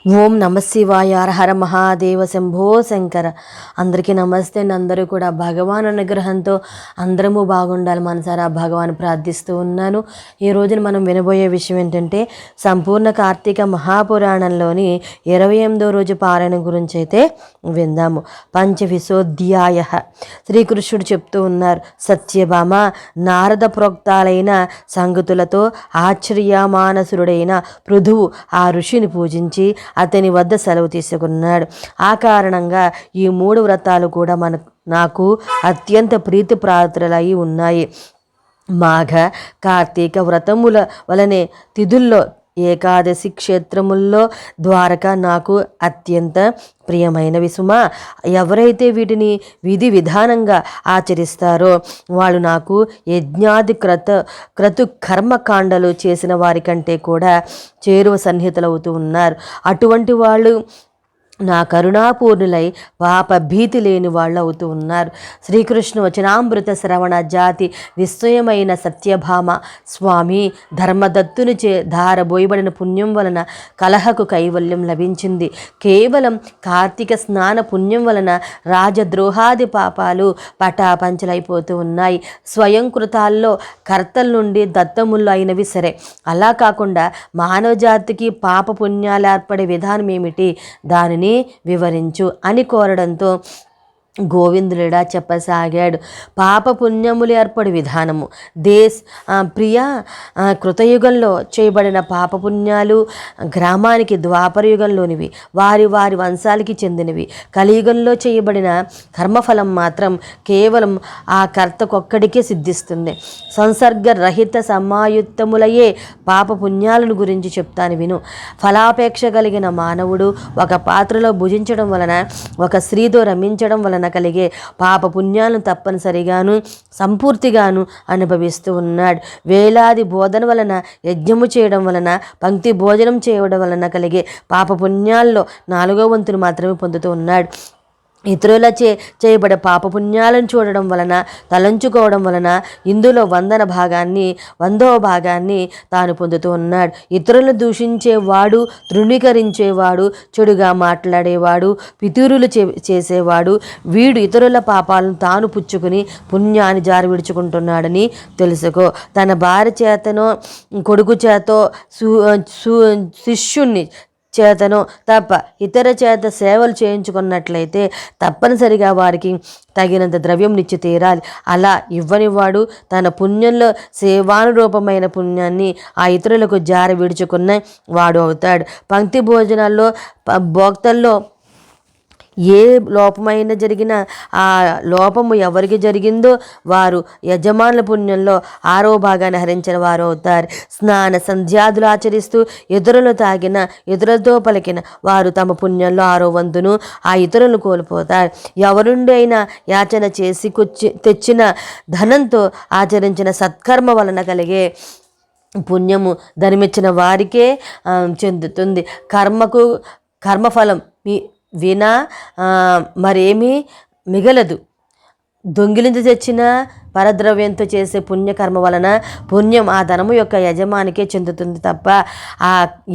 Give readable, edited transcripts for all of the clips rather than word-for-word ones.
ఓం నమ శివాయ, హర హర మహాదేవ, శంభో శంకర. అందరికీ నమస్తే అండి. అందరూ కూడా భగవాన్ అనుగ్రహంతో అందరము బాగుండాలి మనసారా భగవాన్ ప్రార్థిస్తూ ఉన్నాను. ఈ రోజున మనం వినబోయే విషయం ఏంటంటే సంపూర్ణ కార్తీక మహాపురాణంలోని 28వ రోజు పారాయణం గురించి అయితే విందాము. పంచవిశోధ్యాయ. శ్రీకృష్ణుడు చెప్తూ ఉన్నారు, సత్యభామ నారద ప్రోక్తాలైన సంగతులతో ఆశ్చర్యమానసురుడైన పృథువు ఆ ఋషిని పూజించి అతని వద్ద సెలవు తీసుకున్నాడు. ఆ కారణంగా ఈ 3 వ్రతాలు కూడా నాకు అత్యంత ప్రీతిపాత్రలై ఉన్నాయి. మాఘ కార్తీక వ్రతముల వలనే తిథుల్లో ఏకాదశి క్షేత్రముల్లో ద్వారక నాకు అత్యంత ప్రియమైనవి సుమా. ఎవరైతే వీటిని విధి విధానంగా ఆచరిస్తారో వాళ్ళు నాకు యజ్ఞాది క్రతు కర్మకాండలు చేసిన వారి కంటే కూడా చేరువ సన్నిహితులవుతూ ఉన్నారు. అటువంటి వాళ్ళు నా కరుణాపూర్ణులై పాప భీతి లేని వాళ్ళు అవుతూ ఉన్నారు. శ్రీకృష్ణ వచనామృత శ్రవణ జాతి విస్మయమైన సత్యభామ స్వామి ధర్మదత్తుని ధారబోయబడిన పుణ్యం వలన కలహకు కైవల్యం లభించింది. కేవలం కార్తీక స్నాన పుణ్యం వలన రాజద్రోహాది పాపాలు పటాపంచలైపోతూ ఉన్నాయి. స్వయం కృతాల్లో కర్తల నుండి దత్తములు అయినవి సరే, అలా కాకుండా మానవ జాతికి పాప పుణ్యాలు ఏర్పడే విధానం ఏమిటి, దానిని వివరించు అని కోరడంతో గోవిందుడా చెప్పసాగాడు. పాప పుణ్యములు ఏర్పడి విధానము ప్రియ కృతయుగంలో చేయబడిన పాపపుణ్యాలు గ్రామానికి ద్వాపరయుగంలోనివి, వారి వారి వంశాలకి చెందినవి. కలియుగంలో చేయబడిన కర్మఫలం మాత్రం కేవలం ఆ కర్తకొక్కడికే సిద్ధిస్తుంది. సంసర్గరహిత సమాయుక్తములయ్యే పాపపుణ్యాలను గురించి చెప్తాను విను. ఫలాపేక్ష కలిగిన మానవుడు ఒక పాత్రలో భుజించడం వలన, ఒక స్త్రీతో రమించడం వలన కలిగే పాప పుణ్యాలను తప్పనిసరిగాను సంపూర్తిగాను అనుభవిస్తూ ఉన్నాడు. వేలాది బోధన వలన, యజ్ఞము చేయడం వలన, పంక్తి భోజనం చేయడం వలన కలిగే పాప పుణ్యాల్లో 4వ వంతును మాత్రమే పొందుతూ ఉన్నాడు. ఇతరులచే చేయబడే పాపపుణ్యాలను చూడడం వలన, తలంచుకోవడం వలన ఇందులో 100వ భాగాన్ని తాను పొందుతూ ఉన్నాడు. ఇతరులను దూషించేవాడు, తృణీకరించేవాడు, చెడుగా మాట్లాడేవాడు, పితూరులు చేసేవాడు, వీడు ఇతరుల పాపాలను తాను పుచ్చుకుని పుణ్యాన్ని జారి విడుచుకుంటున్నాడని తెలుసుకో. తన భార్య చేతనో కొడుకు చేతో శిష్యుణ్ణి చేతనో తప్ప ఇతర చేత సేవలు చేయించుకున్నట్లయితే తప్పనిసరిగా వారికి తగినంత ద్రవ్యం నిచ్చి తీరాలి. అలా ఇవ్వని వాడు తన పుణ్యంలో సేవానురూపమైన పుణ్యాన్ని ఆ ఇతరులకు జారి విడుచుకున్న వాడు అవుతాడు. పంక్తి భోజనాల్లో భోక్తల్లో ఏ లోపమైన జరిగినా ఆ లోపము ఎవరికి జరిగిందో వారు యజమానుల పుణ్యంలో 6వ భాగాన్ని హరించిన వారు అవుతారు. స్నాన సంధ్యాదులు ఆచరిస్తూ ఇతరులు తాగిన, ఇతరులతో పలికిన వారు తమ పుణ్యంలో 6వ వంతును ఆ ఇతరులను కోల్పోతారు. ఎవరుండి అయినా యాచన చేసి తెచ్చిన ధనంతో ఆచరించిన సత్కర్మ వలన కలిగే పుణ్యము ధనమిచ్చిన వారికే చెందుతుంది. కర్మఫలం వినా మరేమీ మిగలదు. దొంగిలించి తెచ్చిన పరద్రవ్యంతో చేసే పుణ్యకర్మ వలన పుణ్యం ఆ ధనము యొక్క యజమానికే చెందుతుంది తప్ప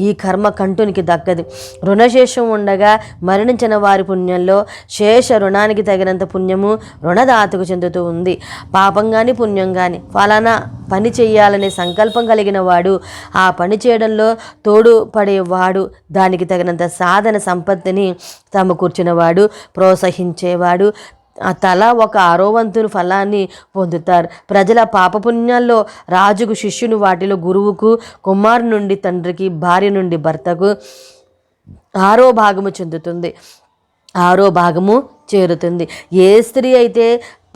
ఈ కర్మ కంటునికి దక్కదు. రుణశేషం ఉండగా మరణించిన వారి పుణ్యంలో శేష రుణానికి తగినంత పుణ్యము రుణదాతకు చెందుతూ ఉంది. పాపం కానీ పుణ్యం కానీ ఫలానా పని చేయాలనే సంకల్పం కలిగిన వాడు, ఆ పని చేయడంలో తోడుపడేవాడు, దానికి తగినంత సాధన సంపత్తిని సమకూర్చినవాడు, ప్రోత్సహించేవాడు తల 1/6వ వంతును ఫలాన్ని పొందుతారు. ప్రజల పాపపుణ్యాల్లో రాజుకు శిష్యుని, వాటిలో గురువుకు, కుమారు నుండి తండ్రికి, భార్య నుండి భర్తకు 6వ భాగము చెందుతుంది, 6వ భాగము చేరుతుంది. ఏ స్త్రీ అయితే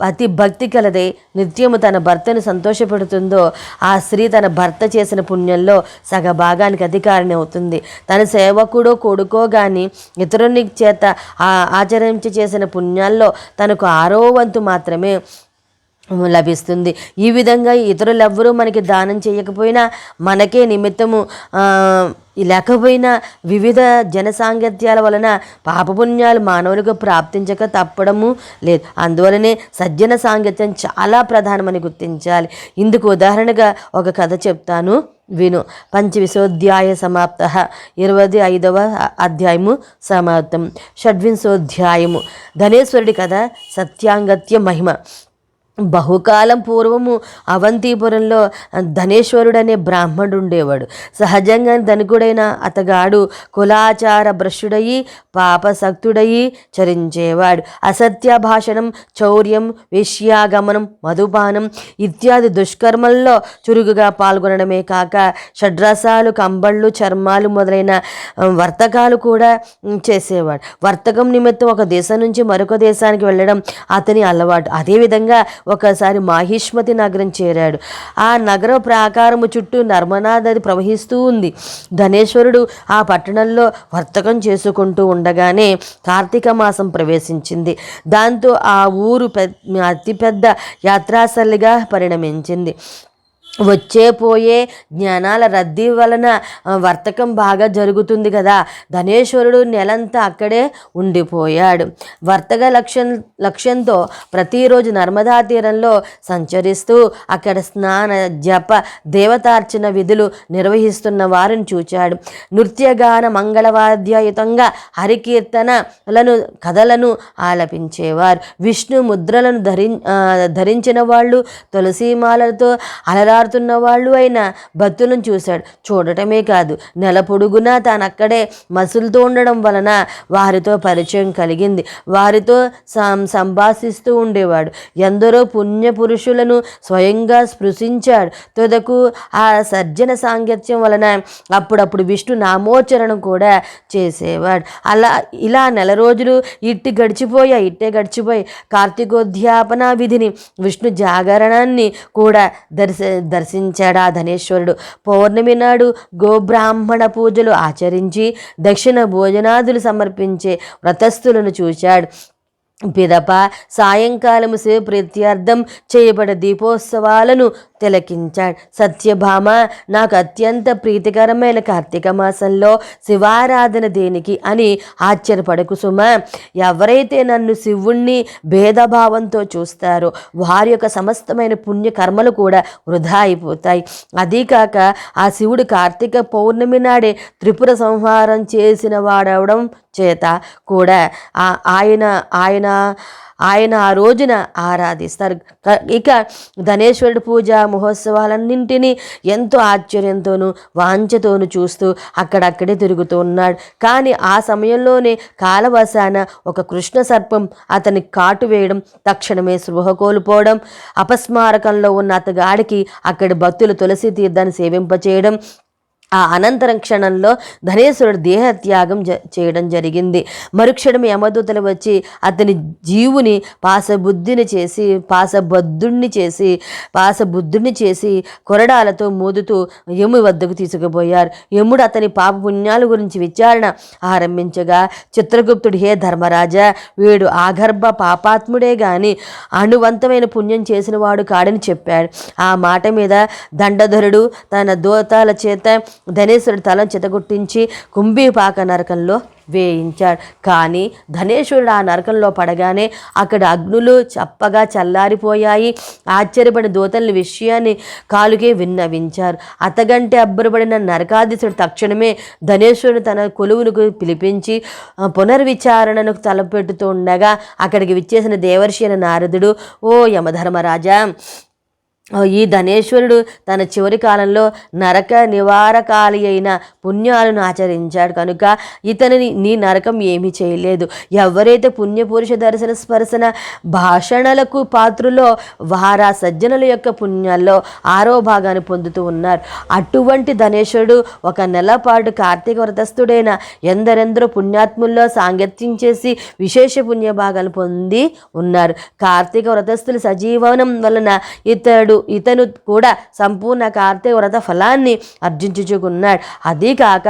అతి భక్తి కలదై నిత్యము తన భర్తను సంతోషపెడుతుందో ఆ స్త్రీ తన భర్త చేసిన పుణ్యంలో సగభాగానికి అధికారిని అవుతుంది. తన సేవకుడో కొడుకో గాని ఇతరుని చేత ఆచరించి చేసిన పుణ్యాల్లో తనకు 6వ వంతు మాత్రమే లభిస్తుంది. ఈ విధంగా ఇతరులెవ్వరూ మనకి దానం చేయకపోయినా, మనకే నిమిత్తము లేకపోయినా వివిధ జనసాంగత్యాల వలన పాపపుణ్యాలు మానవులకు ప్రాప్తించక తప్పడము లేదు. అందువలనే సజ్జన సాంగత్యం చాలా ప్రధానమని గుర్తించాలి. ఇందుకు ఉదాహరణగా ఒక కథ చెప్తాను, విను. పంచవిశోధ్యాయ సమాప్త, 25వ అధ్యాయము సమాప్తం. షడ్వింశోధ్యాయము ధనేశ్వరుడి కథ. సత్యాంగత్య మహిమ. బహుకాలం పూర్వము అవంతిపురంలో ధనేశ్వరుడనే బ్రాహ్మణుడు ఉండేవాడు. సహజంగా ధనికుడైన అతగాడు కులాచార భ్రష్టుడయి పాపసక్తుడయి చరించేవాడు. అసత్య భాషణం, చౌర్యం, వేశ్యాగమనం, మధుపానం ఇత్యాది దుష్కర్మల్లో చురుకుగా పాల్గొనడమే కాక షడ్రసాలు, కంబళ్ళు, చర్మాలు మొదలైన వర్తకాలు కూడా చేసేవాడు. వర్తకం నిమిత్తం ఒక దేశం నుంచి మరొక దేశానికి వెళ్ళడం అతని అలవాటు. అదేవిధంగా ఒకసారి మాహిష్మతి నగరం చేరాడు. ఆ నగర ప్రాకారము చుట్టూ నర్మదా నది ప్రవహిస్తూ ఉంది. ధనేశ్వరుడు ఆ పట్టణంలో వర్తకం చేసుకుంటూ ఉండగానే కార్తీక మాసం ప్రవేశించింది. దాంతో ఆ ఊరు అతిపెద్ద యాత్రాస్థలిగా పరిణమించింది. వచ్చే పోయే జ్ఞానాల రద్దీ వలన వర్తకం బాగా జరుగుతుంది కదా. ధనేశ్వరుడు నెలంతా అక్కడే ఉండిపోయాడు. వర్తక లక్ష్యంతో ప్రతిరోజు నర్మదా తీరంలో సంచరిస్తూ అక్కడ స్నాన, జప, దేవతార్చన విధులు నిర్వహిస్తున్న వారిని చూచాడు. నృత్యగాన మంగళవాద్యయుతంగా హరికీర్తనలను, కథలను ఆలపించేవారు. విష్ణు ముద్రలను ధరించిన వాళ్ళు, తులసీమాలతో అలరా వాళ్ళు అయిన భక్తులను చూశాడు. చూడటమే కాదు, నెల పొడుగునా తానక్కడే మసులుతూ ఉండడం వలన వారితో పరిచయం కలిగింది. వారితో సంభాషిస్తూ ఉండేవాడు. ఎందరో పుణ్య పురుషులను స్వయంగా స్పృశించాడు. తుదకు ఆ సజ్జన సాంగత్యం వలన అప్పుడప్పుడు విష్ణు నామోచ్చరణం కూడా చేసేవాడు. ఇలా నెల రోజులు ఇట్టే గడిచిపోయి కార్తీకోద్యాపన విధిని, విష్ణు జాగరణాన్ని కూడా దర్శించాడు ఆ ధనేశ్వరుడు. పౌర్ణమి నాడు గోబ్రాహ్మణ పూజలు ఆచరించి దక్షిణ భోజనాదులు సమర్పించే వ్రతస్థులను చూశాడు. పిదప సాయంకాలము శివ ప్రీత్యార్థం చేయబడే దీపోత్సవాలను తిలకించాడు. సత్యభామ, నాకు అత్యంత ప్రీతికరమైన కార్తీక మాసంలో శివారాధన దేనికి అని ఆశ్చర్యపడకు సుమ. ఎవరైతే నన్ను శివుణ్ణి భేదభావంతో చూస్తారో వారి యొక్క సమస్తమైన పుణ్యకర్మలు కూడా వృధా అయిపోతాయి. అదీకాక ఆ శివుడు కార్తీక పౌర్ణమి నాడే త్రిపుర సంహారం చేసిన వాడవడం చేత కూడా ఆయన ఆ రోజున ఆరాధిస్తారు. ఇక ధనేశ్వరుడి పూజ మహోత్సవాలన్నింటినీ ఎంతో ఆశ్చర్యంతోనూ వాంఛతోనూ చూస్తూ అక్కడక్కడే తిరుగుతూ ఉన్నాడు. కానీ ఆ సమయంలోనే కాలవశాన ఒక కృష్ణ సర్పం అతని కాటు వేయడం, తక్షణమే స్పృహ కోల్పోవడం, అపస్మారకంలో ఉన్న అతగాడికి అక్కడి భక్తులు తులసి తీర్థాన్ని సేవింపచేయడం, ఆ అనంతరం క్షణంలో ధనేశ్వరుడు దేహత్యాగం చేయడం జరిగింది. మరుక్షణం యమదూతలు వచ్చి అతని జీవుని పాశబుద్ధుణ్ణి చేసి కొరడాలతో మోదుతూ యము వద్దకు తీసుకుపోయారు. యముడు అతని పాప పుణ్యాల గురించి విచారణ ఆరంభించగా చిత్రగుప్తుడు, హే ధర్మరాజా, వీడు ఆగర్భ పాపాత్ముడే గాని అణువంతమైన పుణ్యం చేసిన వాడు కాడని చెప్పాడు. ఆ మాట మీద దండధరుడు తన దూతాల చేత ధనేశ్వరుడు తలను చితగొట్టించి కుంభీపాక నరకంలో వేయించాడు. కానీ ధనేశ్వరుడు ఆ నరకంలో పడగానే అక్కడ అగ్నులు చప్పగా చల్లారిపోయాయి. ఆశ్చర్యపడిన దూతల విషయాన్ని కాలుకే విన్నవించారు. అతగంటే అబ్బురపడిన నరకాధీశుడు తక్షణమే ధనేశ్వరుడు తన కొలువులకు పిలిపించి పునర్విచారణకు తలపెట్టుతూ ఉండగా అక్కడికి విచ్చేసిన దేవర్షి అయిన నారదుడు, ఓ యమధర్మరాజా, ఈ ధనేశ్వరుడు తన చివరి కాలంలో నరక నివారకాలి అయిన పుణ్యాలను ఆచరించాడు కనుక ఇతనిని నీ నరకం ఏమీ చేయలేదు. ఎవరైతే పుణ్యపురుష దర్శన స్పర్శన భాషణలకు పాత్రులో వారా సజ్జనుల యొక్క పుణ్యాల్లో 6వ భాగాన్ని పొందుతూ ఉన్నారు. అటువంటి ధనేశ్వరుడు ఒక నెల పాటు కార్తీక వ్రతస్థుడైన ఎందరెందరో పుణ్యాత్ముల్లో సాంగత్యం చేసి విశేష పుణ్య భాగాలు పొంది ఉన్నారు. కార్తీక వ్రతస్థుల సజీవనం వలన ఇతను కూడా సంపూర్ణ కార్తీక వ్రత ఫలాన్ని అర్జించుకున్నాడు. అదీ కాక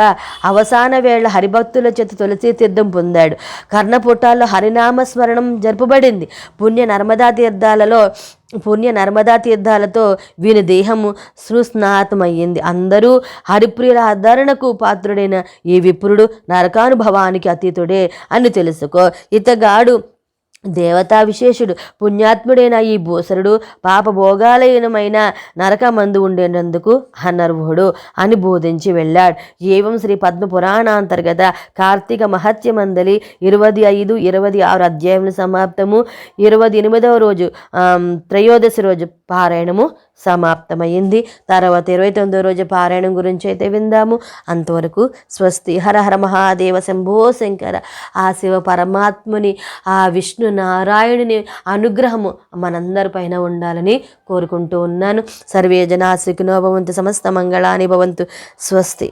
అవసాన వేళ హరిభక్తుల చేత తులసి తీర్థం పొందాడు. కర్ణపుటాల్లో హరినామ స్మరణం జరుపబడింది. పుణ్య నర్మదా తీర్థాలలో పుణ్య నర్మదా తీర్థాలతో వీని దేహము సుస్నాతమయ్యింది. అందరూ హరిప్రియుల ఆదరణకు పాత్రుడైన ఈ విప్రుడు నరకానుభవానికి అతీతుడే అని తెలుసుకో. ఇతగాడు దేవతా విశేషుడు, పుణ్యాత్ముడైన ఈ భూసరుడు పాపభోగాలయనమైన నరకమందు ఉండేందుకు అనర్హుడు అని బోధించి వెళ్ళాడు. ఏవం శ్రీ పద్మ పురాణాంతర్గత కార్తీక మహత్యమందలి 25, 26 అధ్యాయములు సమాప్తము. 28వ రోజు త్రయోదశి రోజు పారాయణము సమాప్తమైంది. తర్వాత 29వ రోజు పారాయణం గురించి అయితే విందాము. అంతవరకు స్వస్తి. హర హర మహాదేవ శంభో శంకర. ఆ శివ పరమాత్ముని, ఆ విష్ణు నారాయణుని అనుగ్రహము మనందరి పైన ఉండాలని కోరుకుంటూ ఉన్నాను. సర్వే జనా సుఖినో భవంతు, సమస్త మంగళాని భవంతు. స్వస్తి.